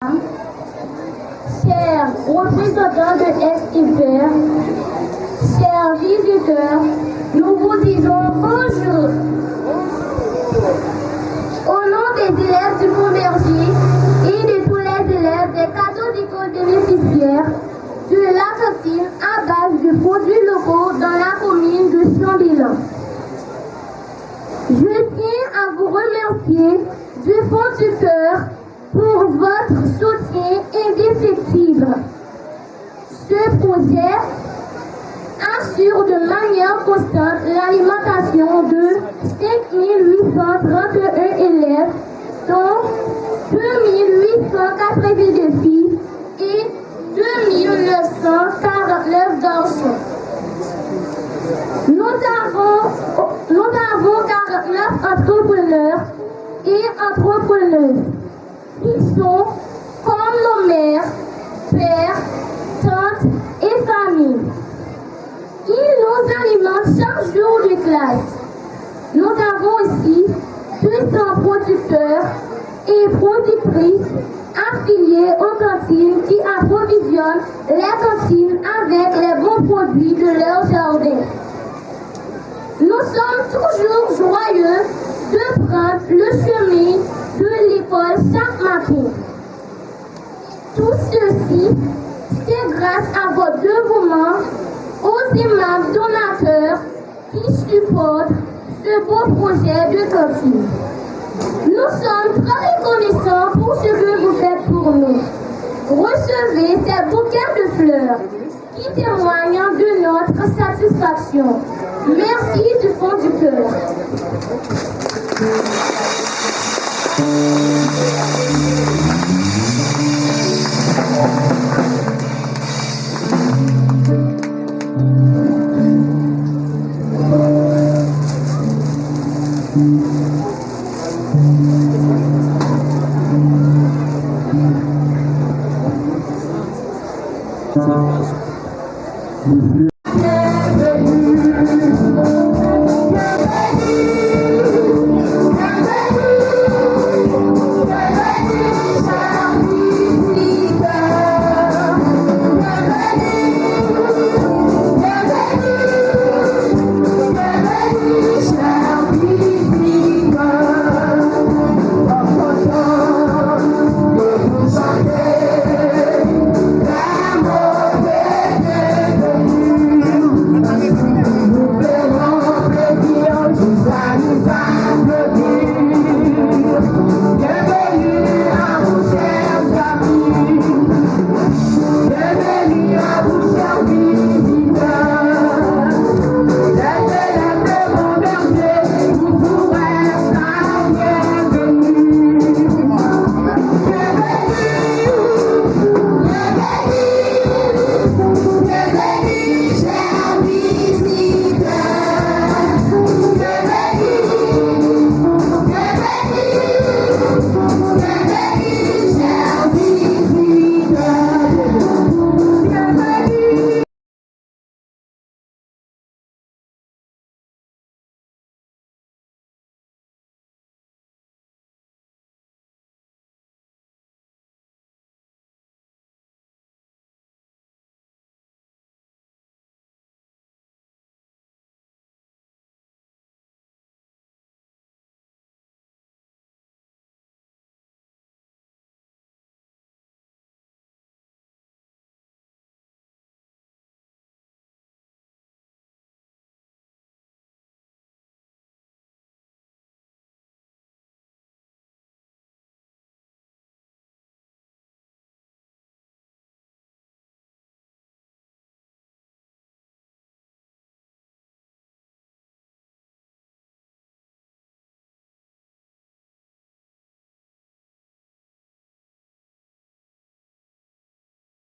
Chers représentants de SIPR, chers visiteurs, nous vous disons bonjour. Au nom des élèves du Commercy et de tous les élèves des 14 écoles bénéficiaires de la cantine à base de produits locaux dans la commune de Chambélan, je tiens à vous remercier du fond du cœur pour votre soutien indéfectible. Ce projet assure de manière constante l'alimentation de 5831 élèves, dont 2882 filles et 2949 garçons. Nous avons 49 entrepreneurs et entrepreneuses qui sont comme nos mères, pères, tantes et familles. Ils nous alimentent chaque jour de classe. Nous avons aussi 200 producteurs et productrices affiliés aux cantines qui approvisionnent les cantines avec les bons produits de leur jardin. Nous sommes toujours joyeux de prendre le chemin de l'école chaque matin. Tout ceci, c'est grâce à votre dévouement, aux aimables donateurs qui supportent ce beau projet de cantine. Nous sommes très reconnaissants pour ce que vous faites pour nous. Recevez ces bouquets de fleurs qui témoignent de notre satisfaction. Merci du fond du cœur.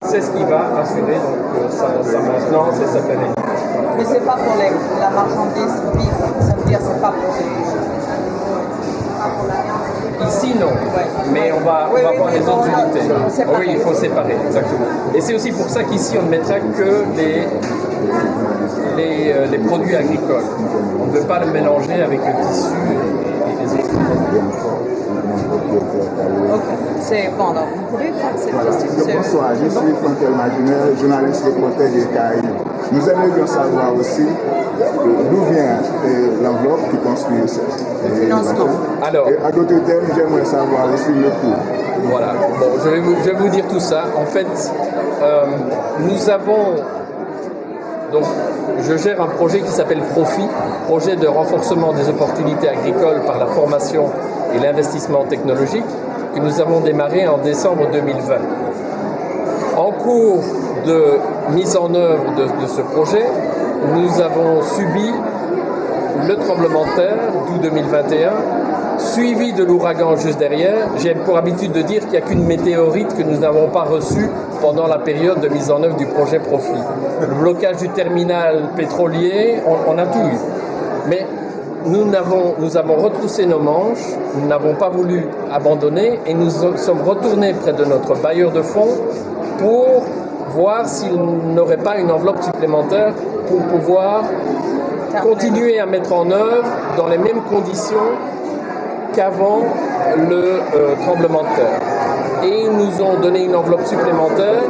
C'est ce qui va assurer donc, sa maintenance et sa pérennité. Mais c'est pas pour la marchandise vive, ça veut dire c'est pas pour Ici non, mais on va voir les autres unités. Oui, il faut séparer, exactement. Et c'est aussi pour ça qu'ici on ne mettra que les produits agricoles. On ne veut pas le mélanger avec le tissu et les autres. Ok, c'est bon. Donc, vous pouvez faire cette question. Bonsoir, je suis Fontaine Maginel, journaliste reporter des Caraïbes. Nous aimerions savoir aussi d'où vient l'enveloppe qui construit le financement. Alors, et à d'autres termes, j'aimerais savoir aussi le coût. Voilà, bon, je vais vous dire tout ça. En fait, nous avons... Donc, je gère un projet qui s'appelle Profit, projet de renforcement des opportunités agricoles par la formation et l'investissement technologique, que nous avons démarré en décembre 2020. En cours de mise en œuvre de ce projet, nous avons subi le tremblement de terre d'août 2021, suivi de l'ouragan juste derrière. J'ai pour habitude de dire qu'il n'y a qu'une météorite que nous n'avons pas reçue pendant la période de mise en œuvre du projet Profit. Le blocage du terminal pétrolier, on a tout eu. Mais nous avons retroussé nos manches, nous n'avons pas voulu abandonner et nous sommes retournés près de notre bailleur de fonds pour voir s'il n'aurait pas une enveloppe supplémentaire pour pouvoir continuer à mettre en œuvre dans les mêmes conditions qu'avant le tremblement de terre. Et ils nous ont donné une enveloppe supplémentaire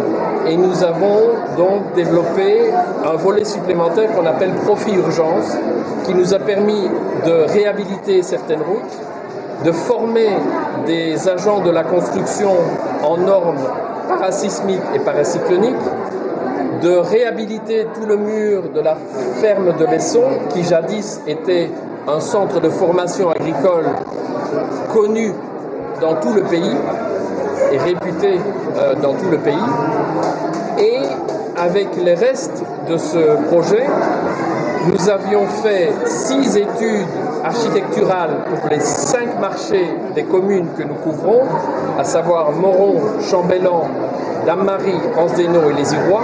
et nous avons donc développé un volet supplémentaire qu'on appelle Profit Urgence, qui nous a permis de réhabiliter certaines routes, de former des agents de la construction en normes parasismiques et paracycloniques, de réhabiliter tout le mur de la ferme de Besson, qui jadis était un centre de formation agricole connu dans tout le pays et réputé dans tout le pays. Et avec les restes de ce projet, nous avions fait 6 études architecturales pour les 5 marchés des communes que nous couvrons, à savoir Moron, Chambellan, Dame-Marie, Anse-des-Naux et les Irois,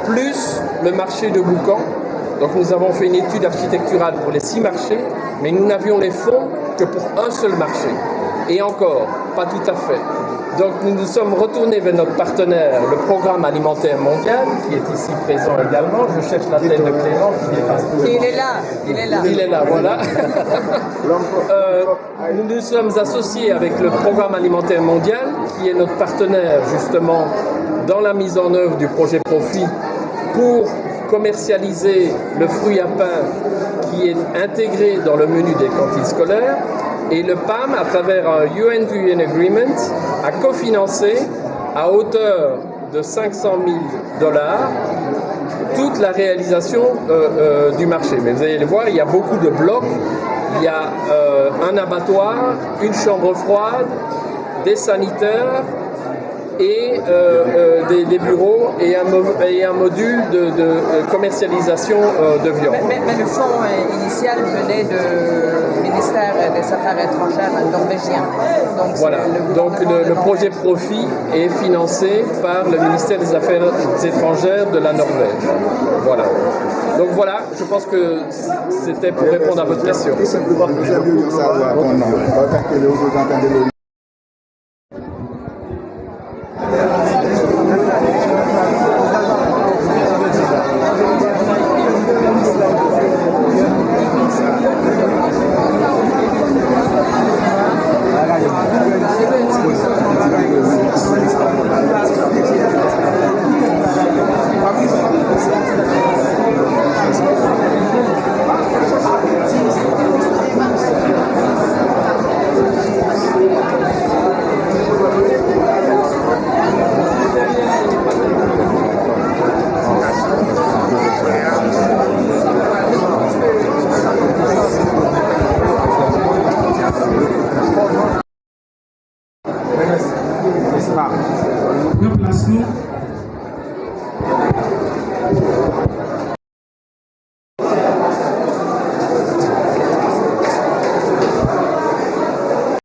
plus le marché de Boucan. Donc nous avons fait une étude architecturale pour les 6 marchés, mais nous n'avions les fonds que pour un seul marché. Et encore, pas tout à fait. Donc nous nous sommes retournés vers notre partenaire, le Programme alimentaire mondial, qui est ici présent également. Je cherche la tête de Clément qui dépasse. Il est là, il est là. Il est là, voilà. Nous nous sommes associés avec le Programme alimentaire mondial, qui est notre partenaire justement dans la mise en œuvre du projet Profit pour commercialiser le fruit à pain qui est intégré dans le menu des cantines scolaires. Et le PAM, à travers un UN-to-UN Agreement, a cofinancé à hauteur de $500 000 toute la réalisation du marché. Mais vous allez le voir, il y a beaucoup de blocs. Il y a un abattoir, une chambre froide, des sanitaires et des bureaux et un module de commercialisation de viande. Mais le fonds initial venait du ministère des Affaires étrangères norvégien. Donc voilà. Donc le projet Profit est financé par le ministère des Affaires étrangères de la Norvège. Voilà. Donc voilà, je pense que c'était pour répondre à votre question. Tout simplement, j'aimerais savoir ton nom, autant que les autres entendent le Replace-nous.